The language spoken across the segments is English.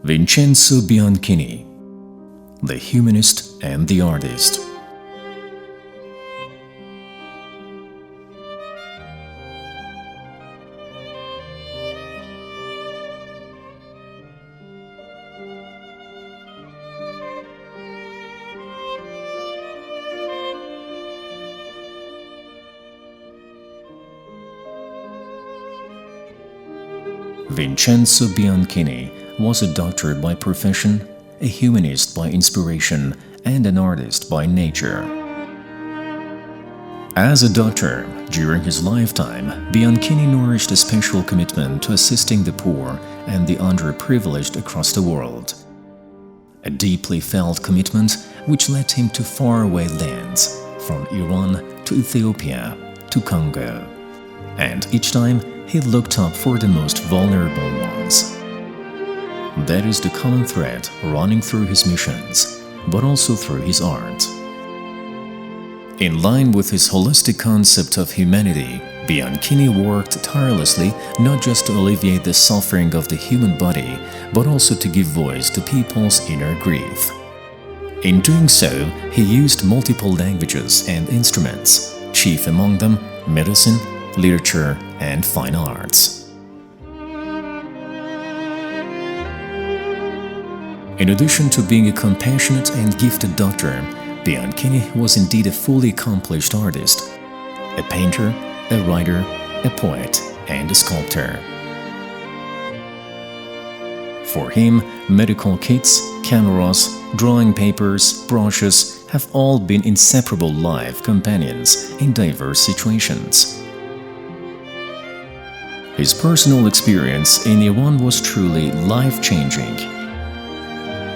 Vincenzo Bianchini, the humanist and the artist. Vincenzo Bianchini was a doctor by profession, a humanist by inspiration, and an artist by nature. As a doctor, during his lifetime, Bianchini nourished a special commitment to assisting the poor and the underprivileged across the world. A deeply felt commitment which led him to faraway lands, from Iran to Ethiopia to Congo. And each time, he looked up for the most vulnerable ones. That is the common thread running through his missions, but also through his art. In line with his holistic concept of humanity, Bianchini worked tirelessly not just to alleviate the suffering of the human body, but also to give voice to people's inner grief. In doing so, he used multiple languages and instruments, chief among them medicine, literature, and fine arts. In addition to being a compassionate and gifted doctor, Bianchini was indeed a fully accomplished artist, a painter, a writer, a poet, and a sculptor. For him, medical kits, cameras, drawing papers, brushes have all been inseparable life companions in diverse situations. His personal experience in Iran was truly life-changing.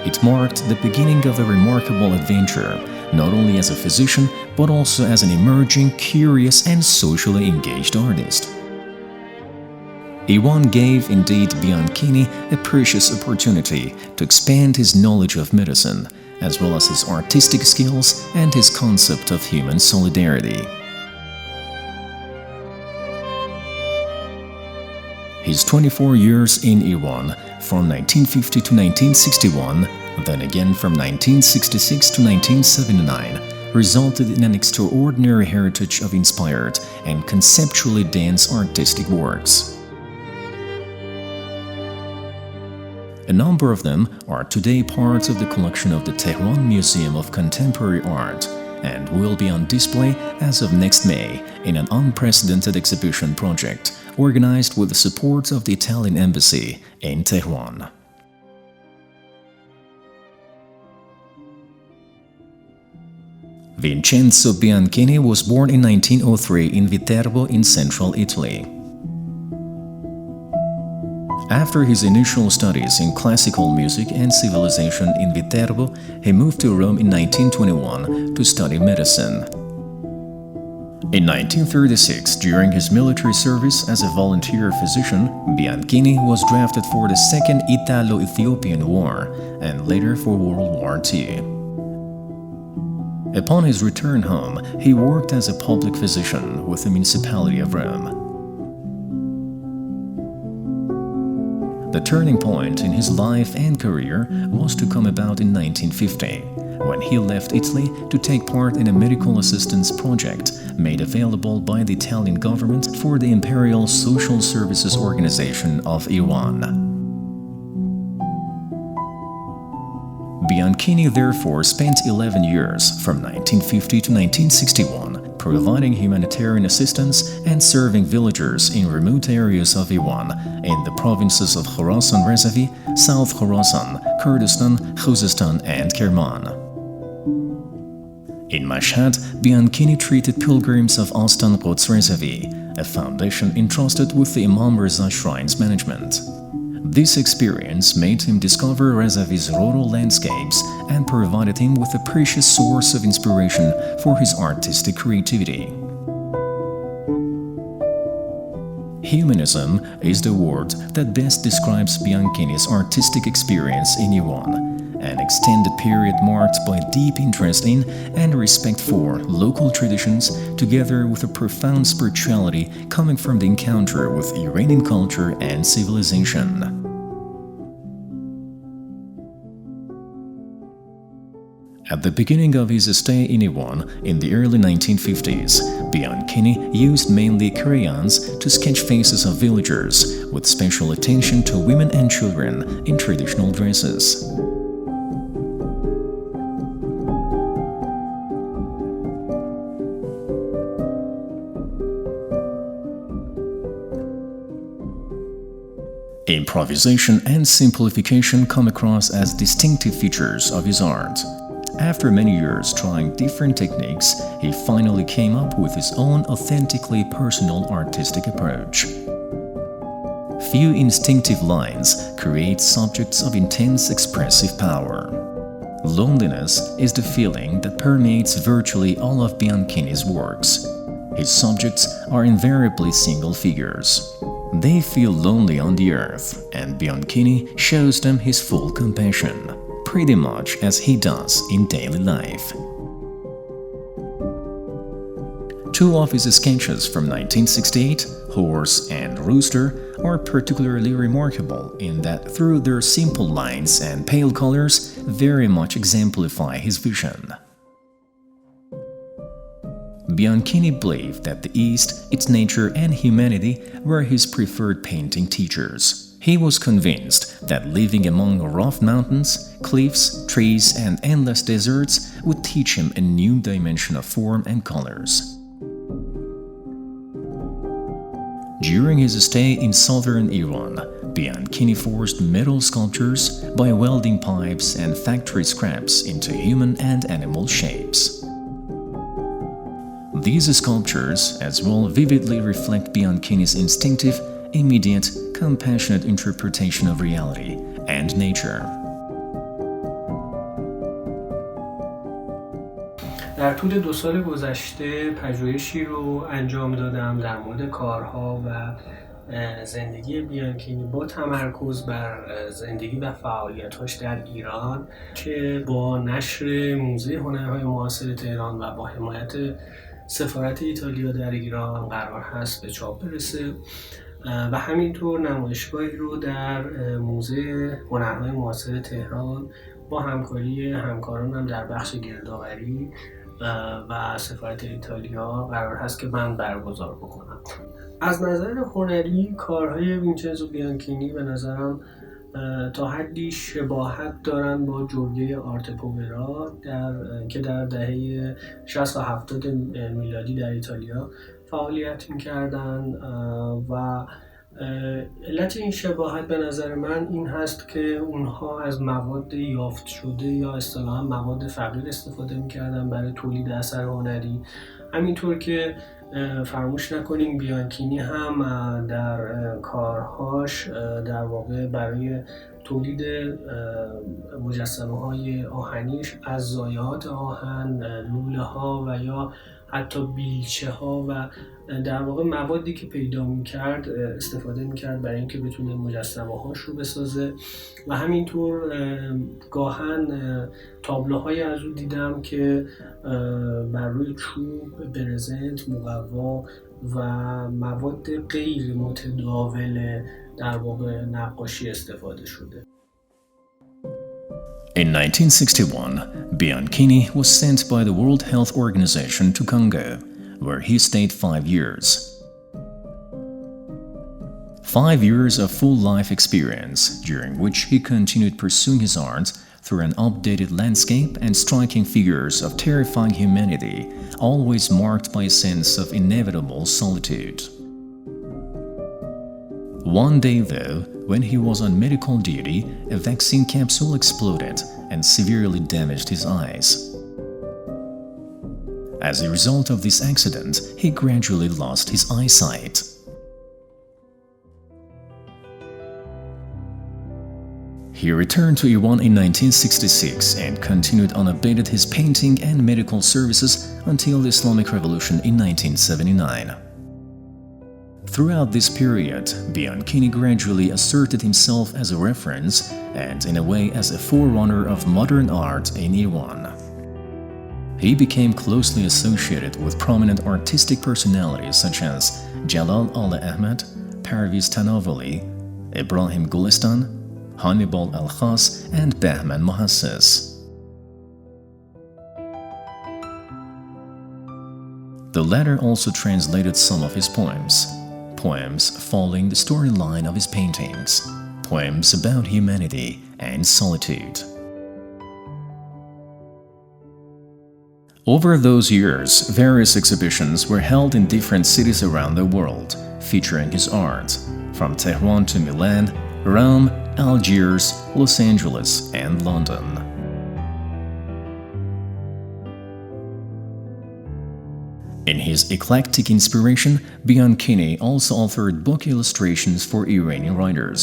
It marked the beginning of a remarkable adventure, not only as a physician, but also as an emerging, curious, and socially engaged artist. Iran gave indeed Bianchini a precious opportunity to expand his knowledge of medicine, as well as his artistic skills and his concept of human solidarity. His 24 years in Iran, from 1950 to 1961, then again from 1966 to 1979, resulted in an extraordinary heritage of inspired and conceptually dense artistic works. A number of them are today part of the collection of the Tehran Museum of Contemporary Art and will be on display as of next May in an unprecedented exhibition project organized with the support of the Italian Embassy in Tehran. Vincenzo Bianchini was born in 1903 in Viterbo in central Italy. After his initial studies in classical music and civilization in Viterbo, he moved to Rome in 1921 to study medicine. In 1936, during his military service as a volunteer physician, Bianchini was drafted for the Second Italo-Ethiopian War and later for World War II. Upon his return home, he worked as a public physician with the municipality of Rome. The turning point in his life and career was to come about in 1950, when he left Italy to take part in a medical assistance project made available by the Italian government for the Imperial Social Services Organization of Iran. Bianchini therefore spent 11 years, from 1950 to 1961, providing humanitarian assistance and serving villagers in remote areas of Iran in the provinces of Khorasan Rezavi, South Khorasan, Kurdistan, Khuzestan, and Kerman. In Mashhad, Bianchini treated pilgrims of Astan Quds Rezavi, a foundation entrusted with the Imam Reza Shrine's management. This experience made him discover Rezavi's rural landscapes and provided him with a precious source of inspiration for his artistic creativity. Humanism is the word that best describes Bianchini's artistic experience in Iran, an extended period marked by deep interest in and respect for local traditions, together with a profound spirituality coming from the encounter with Iranian culture and civilization. At the beginning of his stay in Iran in the early 1950s, Bianchini used mainly crayons to sketch faces of villagers, with special attention to women and children in traditional dresses. Improvisation and simplification come across as distinctive features of his art. After many years trying different techniques, he finally came up with his own authentically personal artistic approach. Few instinctive lines create subjects of intense expressive power. Loneliness is the feeling that permeates virtually all of Bianchini's works. His subjects are invariably single figures. They feel lonely on the earth, and Bianchini shows them his full compassion, pretty much as he does in daily life. Two of his sketches from 1968, Horse and Rooster, are particularly remarkable in that through their simple lines and pale colors very much exemplify his vision. Bianchini believed that the East, its nature and humanity were his preferred painting teachers. He was convinced that living among rough mountains, cliffs, trees, and endless deserts would teach him a new dimension of form and colors. During his stay in southern Iran, Bianchini forged metal sculptures by welding pipes and factory scraps into human and animal shapes. These sculptures as well vividly reflect Bianchini's instinctive, immediate, compassionate interpretation of reality and nature. در طول 2 سال گذشته پژوهشی رو انجام دادم در مورد کارها و زندگی بیانکینی با تمرکز بر زندگی و فعالیت‌هاش در ایران که با نشر موزه هنرهای معاصر تهران و با حمایت سفارت ایتالیا در ایران قرار هست به چاپ برسه و همینطور نمایشگاهی رو در موزه هنرهای معاصر تهران با همکاری همکارانم در بخش گردآوری و سفارت ایتالیا قرار هست که من برگزار بکنم. از نظر هنری کارهای وینچنزو بیانکینی به نظرم تا حدی شباهت دارن با جلوه آرت پوورا که در دهه 60 و 70 میلادی در ایتالیا فعالیت می‌کردن و علت این شباهت به نظر من این هست که اونها از مواد یافت شده یا اصطلاحاً مواد فقیر استفاده می‌کردن برای تولید اثر هنری. همینطور که فراموش نکنیم بیانکینی هم در کارهاش در واقع برای تولید مجسمه‌های آهنیش از ضایعات آهن، لوله‌ها و یا حتی بیلچه‌ها و در واقع موادی که پیدا می‌کرد استفاده می‌کرد برای اینکه بتونه مجسمه‌هاش رو بسازه و همینطور گاهن تابلوهای از او دیدم که بر روی چوب، برزنت، مقوا و مواد غیر متداول در واقع نقاشی استفاده شده. In 1961, Bianchini was sent by the World Health Organization to Congo, where he stayed 5 years. 5 years of full life experience, during which he continued pursuing his art through an updated landscape and striking figures of terrifying humanity, always marked by a sense of inevitable solitude. One day, though, when he was on medical duty, a vaccine capsule exploded and severely damaged his eyes. As a result of this accident, he gradually lost his eyesight. He returned to Iran in 1966 and continued unabated his painting and medical services until the Islamic Revolution in 1979. Throughout this period, Bianchini gradually asserted himself as a reference and, in a way, as a forerunner of modern art in Iran. He became closely associated with prominent artistic personalities such as Jalal Ahmed, Parviz Tanavoli, Ibrahim Gulistan, Hannibal Al-Khas, and Bahman Mohasses. The latter also translated some of his poems following the storyline of his paintings, poems about humanity and solitude. Over those years, various exhibitions were held in different cities around the world, featuring his art, from Tehran to Milan, Rome, Algiers, Los Angeles, and London. In his eclectic inspiration, Bianchini also authored book illustrations for Iranian writers.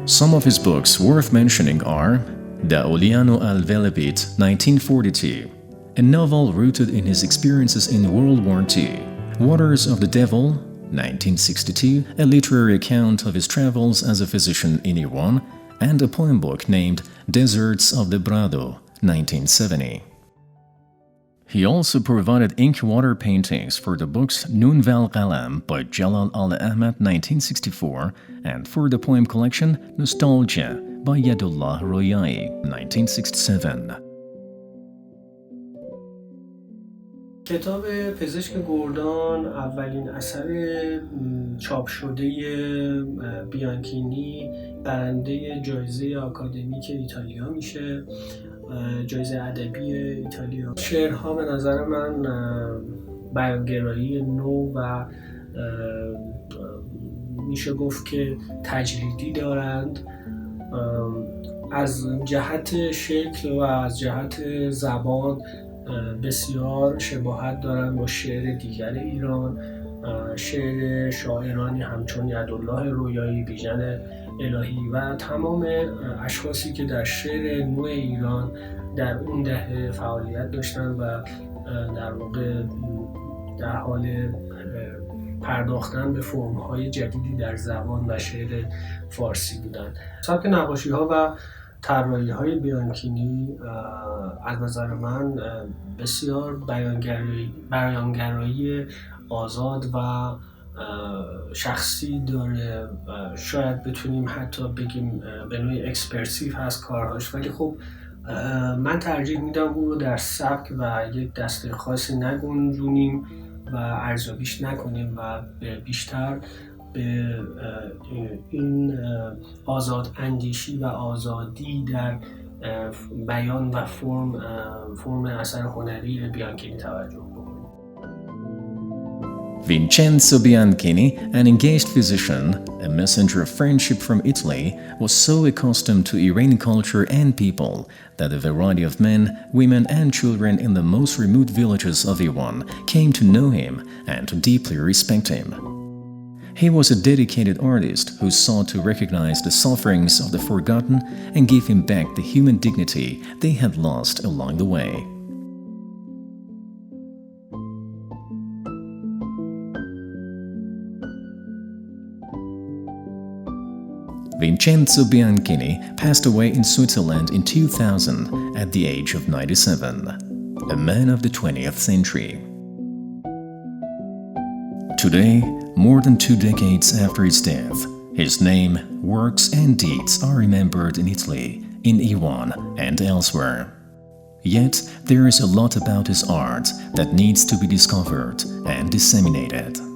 Some of his books worth mentioning are Da Oliano al Velebit, 1942, a novel rooted in his experiences in World War II, Waters of the Devil, 1962, a literary account of his travels as a physician in Iran, and a poem book named Deserts of the Brado, 1970. He also provided ink water paintings for the books Nun Val Qalam by Jalal al-Ahmad 1964 and for the poem collection Nitoglia by Yadullah Royai 1967. کتاب پزشک گردان اولین اثر چاپ شده بیانکینی برنده جایزه آکادمیک ایتالیا میشه، جایزه ادبی ایتالیا. شعرها به نظر من بیانگرایی نو و میشه گفت که تجریدی دارند، از جهت شکل و از جهت زبان بسیار شباهت دارند با شعر دیگر ایران، شعر شاعرانی همچون یدالله رویایی، بیژن الهی و تمام اشخاصی که در شعر نو ایران در اون دهه فعالیت داشتن و در واقع در حال پرداختن به فرم‌های جدیدی در زبان و شعر فارسی بودند. سبک نقاشی‌ها و طراحی‌های بیانکینی از نظر من بسیار بیانگرایی آزاد و شخصی داره، شاید بتونیم حتی بگیم به نوعی اکسپرسیو هست کارهاش، ولی خب من ترجیح میدم اون رو در سبک و یک دسته خاصی نگنجونیم و ارزیابیش نکنیم و بیشتر به این آزاد اندیشی و آزادی در بیان و فرم اثر هنری بیانکینی توجه بکنیم. Vincenzo Bianchini, an engaged physician, a messenger of friendship from Italy, was so accustomed to Iranian culture and people that a variety of men, women and children in the most remote villages of Iran came to know him and to deeply respect him. He was a dedicated artist who sought to recognize the sufferings of the forgotten and give him back the human dignity they had lost along the way. Vincenzo Bianchini passed away in Switzerland in 2000 at the age of 97, a man of the 20th century. Today, more than 2 decades after his death, his name, works and deeds are remembered in Italy, in Iran and elsewhere. Yet, there is a lot about his art that needs to be discovered and disseminated.